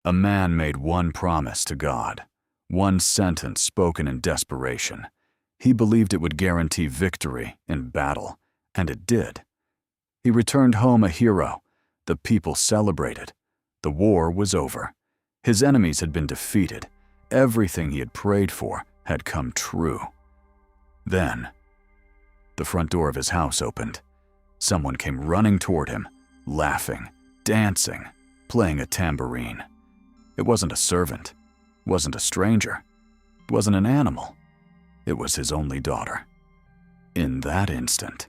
A man made one promise to God, one sentence spoken in desperation. He believed it would guarantee victory in battle, and it did. He returned home a hero. The people celebrated. The war was over. His enemies had been defeated. Everything he had prayed for had come true. Then, the front door of his house opened. Someone came running toward him, laughing, dancing, playing a tambourine. It wasn't a servant, wasn't a stranger, wasn't an animal. It was his only daughter. In that instant,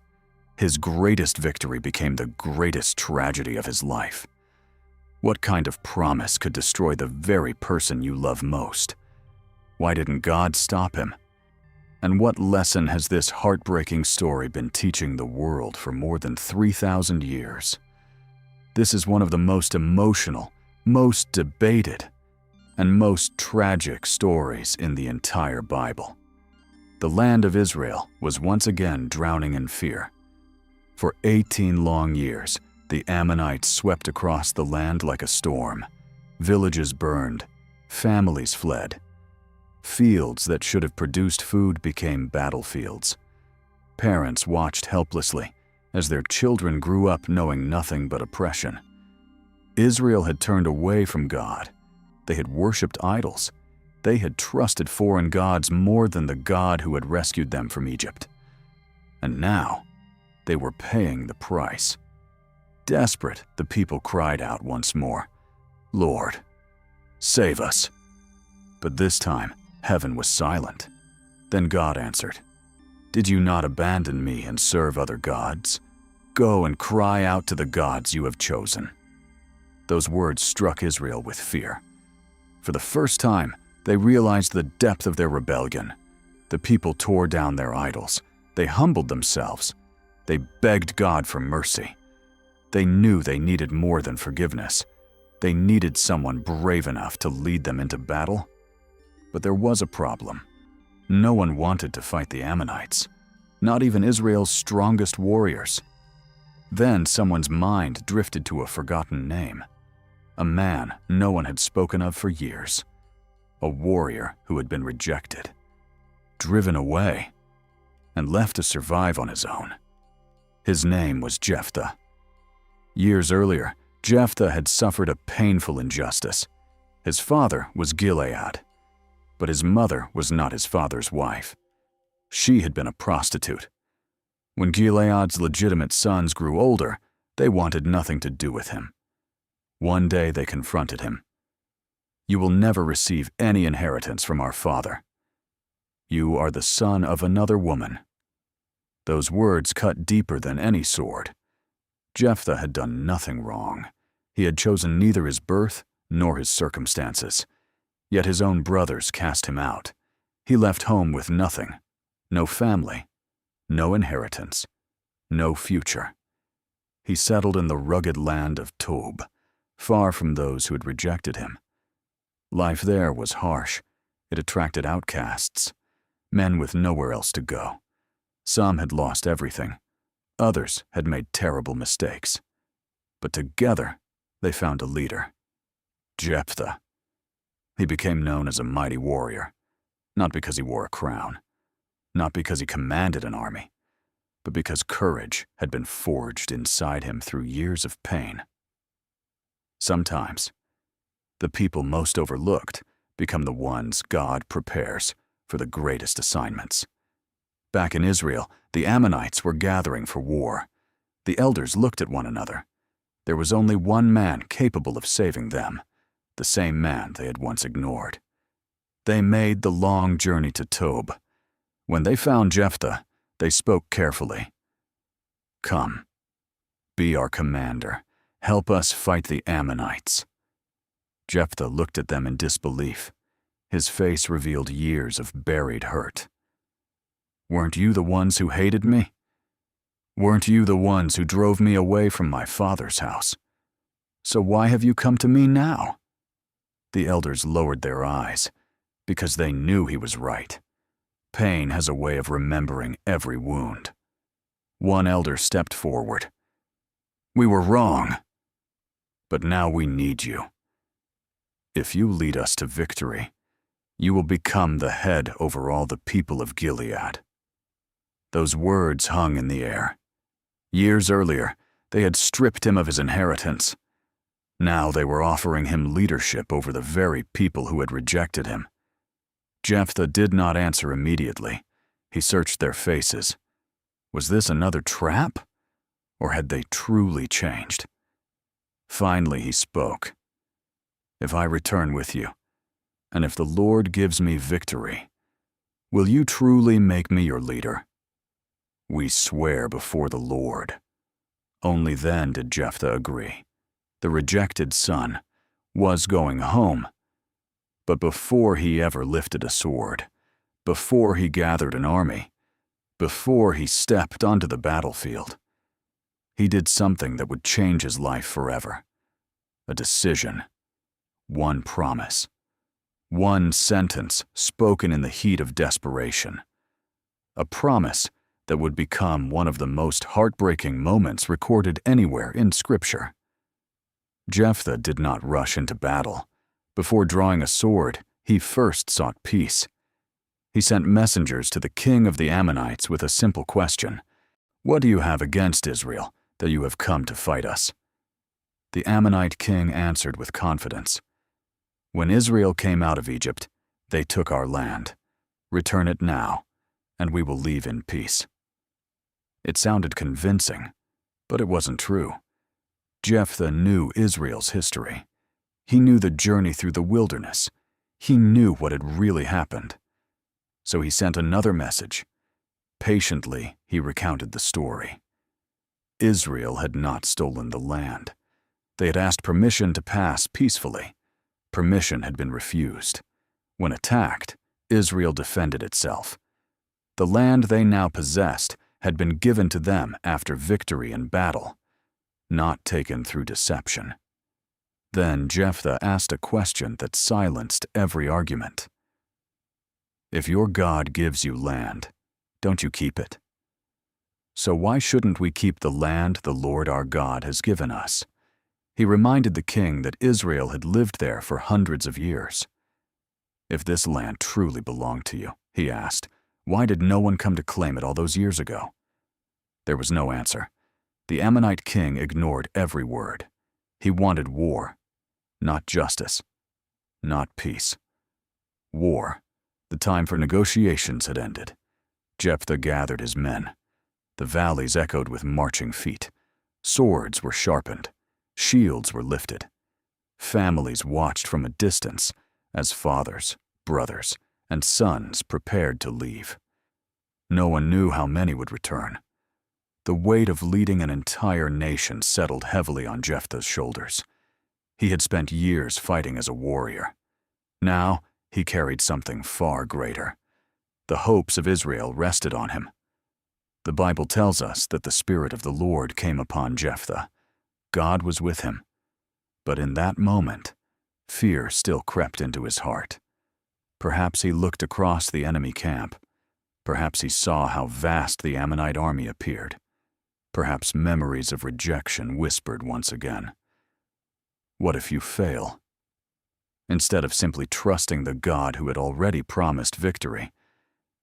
his greatest victory became the greatest tragedy of his life. What kind of promise could destroy the very person you love most? Why didn't God stop him? And what lesson has this heartbreaking story been teaching the world for more than 3,000 years? This is one of the most emotional, most debated, and most tragic stories in the entire Bible. The land of Israel was once again drowning in fear. For 18 long years, the Ammonites swept across the land like a storm. Villages burned, families fled. Fields that should have produced food became battlefields. Parents watched helplessly as their children grew up knowing nothing but oppression. Israel had turned away from God. They had worshipped idols. They had trusted foreign gods more than the God who had rescued them from Egypt. And now, they were paying the price. Desperate, the people cried out once more, "Lord, save us." But this time, heaven was silent. Then God answered, "Did you not abandon me and serve other gods? Go and cry out to the gods you have chosen." Those words struck Israel with fear. For the first time, they realized the depth of their rebellion. The people tore down their idols. They humbled themselves. They begged God for mercy. They knew they needed more than forgiveness. They needed someone brave enough to lead them into battle. But there was a problem. No one wanted to fight the Ammonites, not even Israel's strongest warriors. Then someone's mind drifted to a forgotten name. A man no one had spoken of for years. A warrior who had been rejected, driven away, and left to survive on his own. His name was Jephthah. Years earlier, Jephthah had suffered a painful injustice. His father was Gilead, but his mother was not his father's wife. She had been a prostitute. When Gilead's legitimate sons grew older, they wanted nothing to do with him. One day they confronted him. "You will never receive any inheritance from our father. You are the son of another woman." Those words cut deeper than any sword. Jephthah had done nothing wrong. He had chosen neither his birth nor his circumstances. Yet his own brothers cast him out. He left home with nothing, no family, no inheritance, no future. He settled in the rugged land of Tob, far from those who had rejected him. Life there was harsh. It attracted outcasts, men with nowhere else to go. Some had lost everything. Others had made terrible mistakes. But together, they found a leader, Jephthah. He became known as a mighty warrior, not because he wore a crown, not because he commanded an army, but because courage had been forged inside him through years of pain. Sometimes, the people most overlooked become the ones God prepares for the greatest assignments. Back in Israel, the Ammonites were gathering for war. The elders looked at one another. There was only one man capable of saving them, the same man they had once ignored. They made the long journey to Tob. When they found Jephthah, they spoke carefully. "Come, be our commander. Help us fight the Ammonites." Jephthah looked at them in disbelief. His face revealed years of buried hurt. "Weren't you the ones who hated me? Weren't you the ones who drove me away from my father's house? So why have you come to me now?" The elders lowered their eyes, because they knew he was right. Pain has a way of remembering every wound. One elder stepped forward. "We were wrong, but now we need you. "If you lead us to victory, you will become the head over all the people of Gilead." Those words hung in the air. Years earlier, they had stripped him of his inheritance. Now they were offering him leadership over the very people who had rejected him. Jephthah did not answer immediately. He searched their faces. Was this another trap? Or had they truly changed? Finally he spoke. "If I return with you, and if the Lord gives me victory, will you truly make me your leader?" "We swear before the Lord." Only then did Jephthah agree. The rejected son was going home. But before he ever lifted a sword, before he gathered an army, before he stepped onto the battlefield, he did something that would change his life forever. A decision. One promise. One sentence spoken in the heat of desperation. A promise that would become one of the most heartbreaking moments recorded anywhere in Scripture. Jephthah did not rush into battle. Before drawing a sword, he first sought peace. He sent messengers to the king of the Ammonites with a simple question: "What do you have against Israel, that you have come to fight us?" The Ammonite king answered with confidence, "When Israel came out of Egypt, they took our land. Return it now, and we will leave in peace." It sounded convincing, but it wasn't true. Jephthah knew Israel's history. He knew the journey through the wilderness. He knew what had really happened. So he sent another message. Patiently, he recounted the story. Israel had not stolen the land. They had asked permission to pass peacefully. Permission had been refused. When attacked, Israel defended itself. The land they now possessed had been given to them after victory in battle, not taken through deception. Then Jephthah asked a question that silenced every argument. "If your God gives you land, don't you keep it? So why shouldn't we keep the land the Lord our God has given us?" He reminded the king that Israel had lived there for hundreds of years. "If this land truly belonged to you," he asked, "why did no one come to claim it all those years ago?" There was no answer. The Ammonite king ignored every word. He wanted war, not justice, not peace. War. The time for negotiations had ended. Jephthah gathered his men. The valleys echoed with marching feet. Swords were sharpened. Shields were lifted. Families watched from a distance as fathers, brothers, and sons prepared to leave. No one knew how many would return. The weight of leading an entire nation settled heavily on Jephthah's shoulders. He had spent years fighting as a warrior. Now he carried something far greater. The hopes of Israel rested on him. The Bible tells us that the Spirit of the Lord came upon Jephthah. God was with him. But in that moment, fear still crept into his heart. Perhaps he looked across the enemy camp. Perhaps he saw how vast the Ammonite army appeared. Perhaps memories of rejection whispered once again. What if you fail? Instead of simply trusting the God who had already promised victory,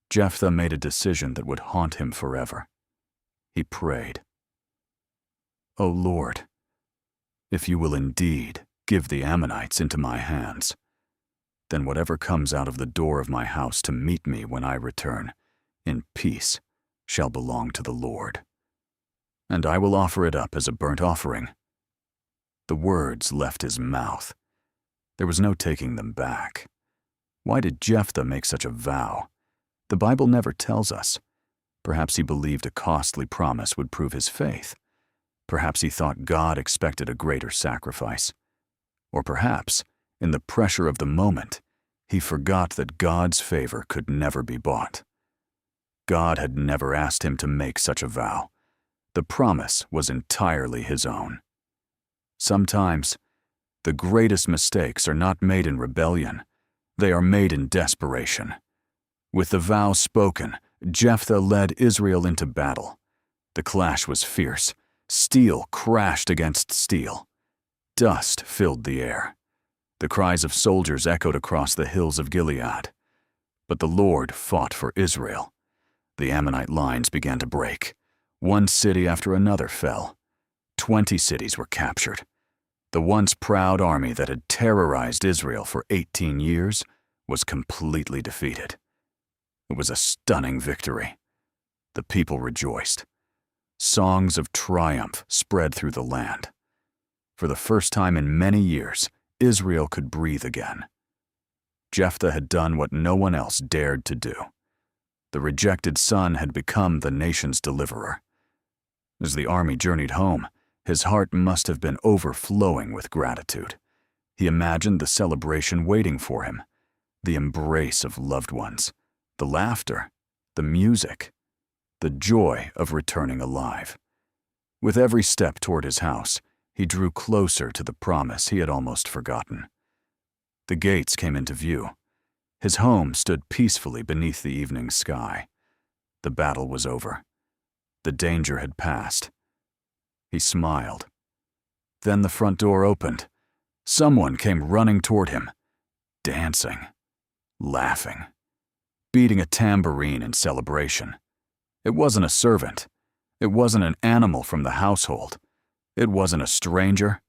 Jephthah made a decision that would haunt him forever. He prayed, "O Lord, if you will indeed give the Ammonites into my hands, then whatever comes out of the door of my house to meet me when I return, in peace, shall belong to the Lord. And I will offer it up as a burnt offering." The words left his mouth. There was no taking them back. Why did Jephthah make such a vow? The Bible never tells us. Perhaps he believed a costly promise would prove his faith. Perhaps he thought God expected a greater sacrifice. Or perhaps, in the pressure of the moment, he forgot that God's favor could never be bought. God had never asked him to make such a vow. The promise was entirely his own. Sometimes, the greatest mistakes are not made in rebellion. They are made in desperation. With the vow spoken, Jephthah led Israel into battle. The clash was fierce. Steel crashed against steel. Dust filled the air. The cries of soldiers echoed across the hills of Gilead. But the Lord fought for Israel. The Ammonite lines began to break. One city after another fell. 20 cities were captured. The once proud army that had terrorized Israel for 18 years was completely defeated. It was a stunning victory. The people rejoiced. Songs of triumph spread through the land. For the first time in many years, Israel could breathe again. Jephthah had done what no one else dared to do. The rejected son had become the nation's deliverer. As the army journeyed home, his heart must have been overflowing with gratitude. He imagined the celebration waiting for him, the embrace of loved ones, the laughter, the music, the joy of returning alive. With every step toward his house, he drew closer to the promise he had almost forgotten. The gates came into view. His home stood peacefully beneath the evening sky. The battle was over. The danger had passed. He smiled. Then the front door opened. Someone came running toward him, dancing, laughing, beating a tambourine in celebration. It wasn't a servant. It wasn't an animal from the household. It wasn't a stranger.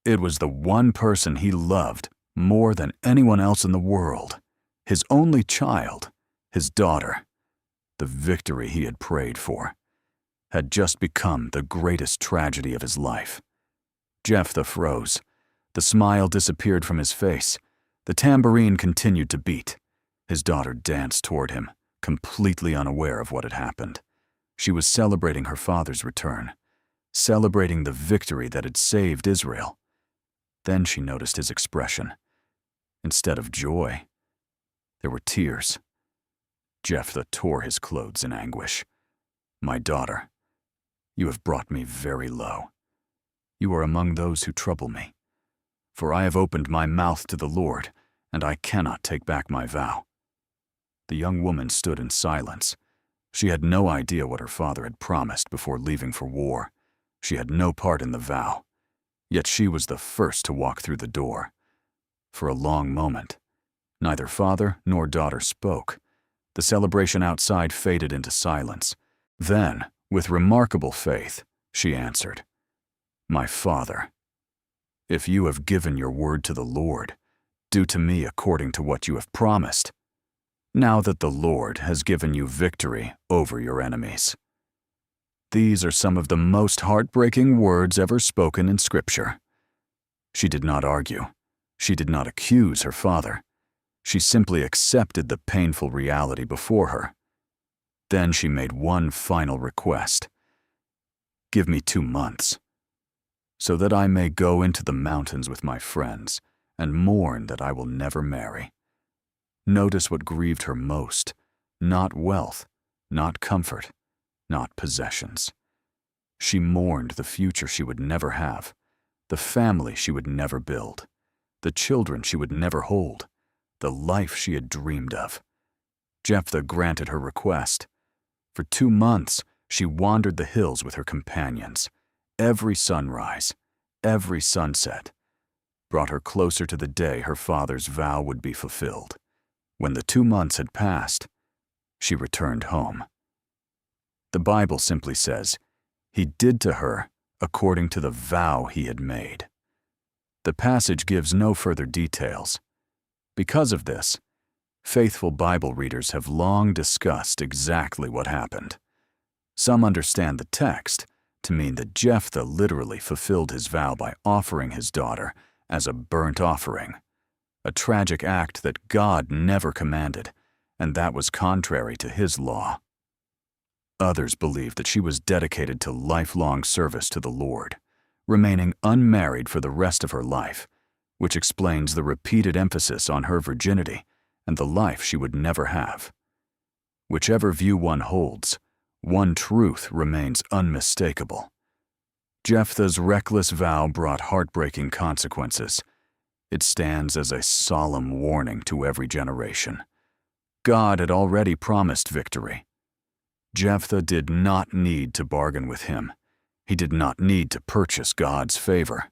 It was the one person he loved more than anyone else in the world, his only child, his daughter. The victory he had prayed for had just become the greatest tragedy of his life. Jephthah froze. The smile disappeared from his face. The tambourine continued to beat. His daughter danced toward him, completely unaware of what had happened. She was celebrating her father's return, celebrating the victory that had saved Israel. Then she noticed his expression. Instead of joy, there were tears. Jephthah tore his clothes in anguish. "My daughter, you have brought me very low. You are among those who trouble me. For I have opened my mouth to the Lord, and I cannot take back my vow." The young woman stood in silence. She had no idea what her father had promised before leaving for war. She had no part in the vow. Yet she was the first to walk through the door. For a long moment, neither father nor daughter spoke. The celebration outside faded into silence. Then, with remarkable faith, she answered, "My father, if you have given your word to the Lord, do to me according to what you have promised, now that the Lord has given you victory over your enemies." These are some of the most heartbreaking words ever spoken in Scripture. She did not argue. She did not accuse her father. She simply accepted the painful reality before her. Then she made one final request. "Give me 2 months, so that I may go into the mountains with my friends and mourn that I will never marry." Notice what grieved her most: not wealth, not comfort, not possessions. She mourned the future she would never have, the family she would never build, the children she would never hold, the life she had dreamed of. Jephthah granted her request. For 2 months, she wandered the hills with her companions. Every sunrise, every sunset, brought her closer to the day her father's vow would be fulfilled. When the 2 months had passed, she returned home. The Bible simply says, "He did to her according to the vow he had made." The passage gives no further details. Because of this, faithful Bible readers have long discussed exactly what happened. Some understand the text to mean that Jephthah literally fulfilled his vow by offering his daughter as a burnt offering, a tragic act that God never commanded, and that was contrary to his law. Others believe that she was dedicated to lifelong service to the Lord, remaining unmarried for the rest of her life, which explains the repeated emphasis on her virginity and the life she would never have. Whichever view one holds, one truth remains unmistakable. Jephthah's reckless vow brought heartbreaking consequences. It stands as a solemn warning to every generation. God had already promised victory. Jephthah did not need to bargain with him. He did not need to purchase God's favor.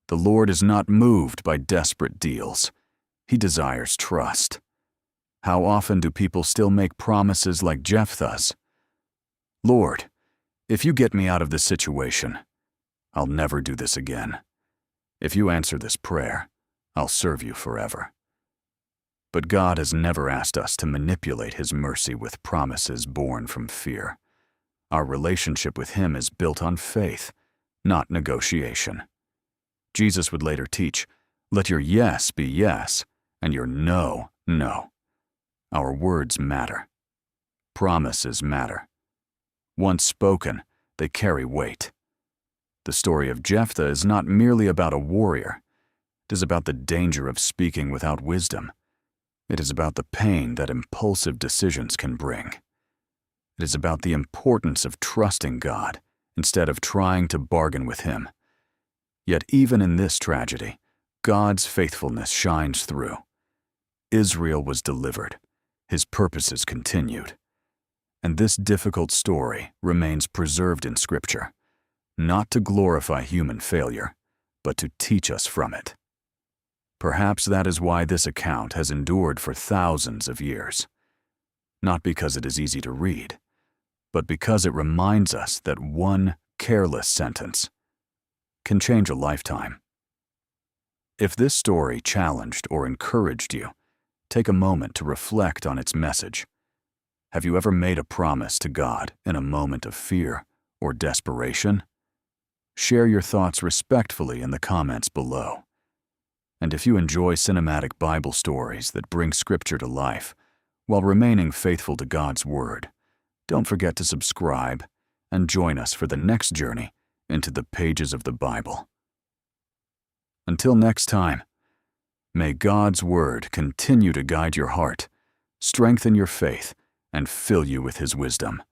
The Lord is not moved by desperate deals. He desires trust. How often do people still make promises like Jephthah's? Lord, if you get me out of this situation, I'll never do this again. If you answer this prayer, I'll serve you forever. But God has never asked us to manipulate His mercy with promises born from fear. Our relationship with Him is built on faith, not negotiation. Jesus would later teach, "Let your yes be yes, and your no, no." Our words matter. Promises matter. Once spoken, they carry weight. The story of Jephthah is not merely about a warrior. It is about the danger of speaking without wisdom. It is about the pain that impulsive decisions can bring. It is about the importance of trusting God instead of trying to bargain with Him. Yet even in this tragedy, God's faithfulness shines through. Israel was delivered. His purposes continued. And this difficult story remains preserved in Scripture, not to glorify human failure, but to teach us from it. Perhaps that is why this account has endured for thousands of years. Not because it is easy to read, but because it reminds us that one careless sentence can change a lifetime. If this story challenged or encouraged you, take a moment to reflect on its message. Have you ever made a promise to God in a moment of fear or desperation? Share your thoughts respectfully in the comments below. And if you enjoy cinematic Bible stories that bring Scripture to life while remaining faithful to God's Word, don't forget to subscribe and join us for the next journey into the pages of the Bible. Until next time, may God's Word continue to guide your heart, strengthen your faith, and fill you with His wisdom.